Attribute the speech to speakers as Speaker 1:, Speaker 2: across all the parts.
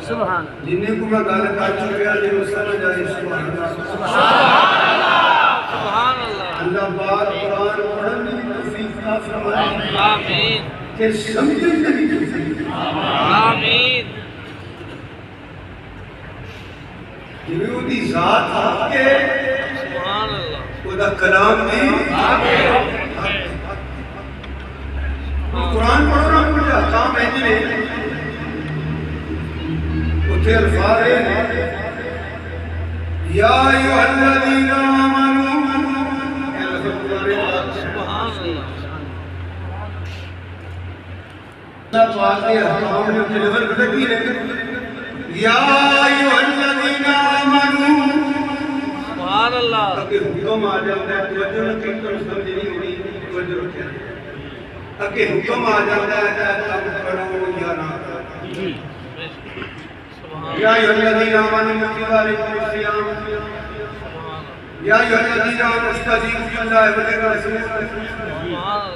Speaker 1: سبحان
Speaker 2: جنہیں کو میں گالے کر چکیا جی اس طرح جائے سبحان اللہ اللہ بار قرآن پڑھنے کی توفیق عطا فرمائے
Speaker 1: آمین
Speaker 2: کہ سمجھنے کی توفیق
Speaker 1: آمین
Speaker 2: جنہیں وہ دی ذات آپ کے
Speaker 1: سبحان اللہ
Speaker 2: وہ دا کلام دی قرآن پڑھنا مجھے احکام ہے جنہیں اتھے الفاظ یا ایوہ الذین آمنوا
Speaker 1: سبحان اللہ
Speaker 2: اللہ پاک نے احکام نے ڈیلیور کر دی یا ایوہ الذین آمنوا
Speaker 1: سبحان اللہ
Speaker 2: تاکہ حکم آ جاتا ہے توجہ نہ کہ تم سمجھ نہیں ہوئی توجہ رکھیں تاکہ حکم آ جاتا ہے کہ تم کرو یا نہ کرو یا ایھا الذین آمنوا کتب علیکم الصیام یا ایھا الذین آمنوا استجیبوا للہ وللرسول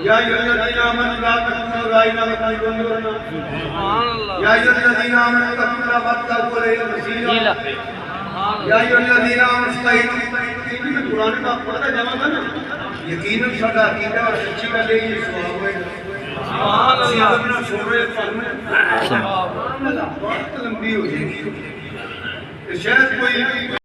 Speaker 2: یا ایھا الذین آمنوا لا تقولوا رائنا وقولوا
Speaker 1: سبحان اللہ
Speaker 2: یا ایھا الذین آمنوا اتقوا اللہ واتقوا الیہ الوسیلہ یا ایھا الذین آمنوا استعینوا میں قرآن کا پڑھا جمع تھا نا یقیناً سدا عقیدہ اور سچی کا لے یہ ثواب ہے
Speaker 1: سبحان اللہ
Speaker 2: اپنا شعر پڑھنا بہت لمبی ہو جائے گی شاید کوئی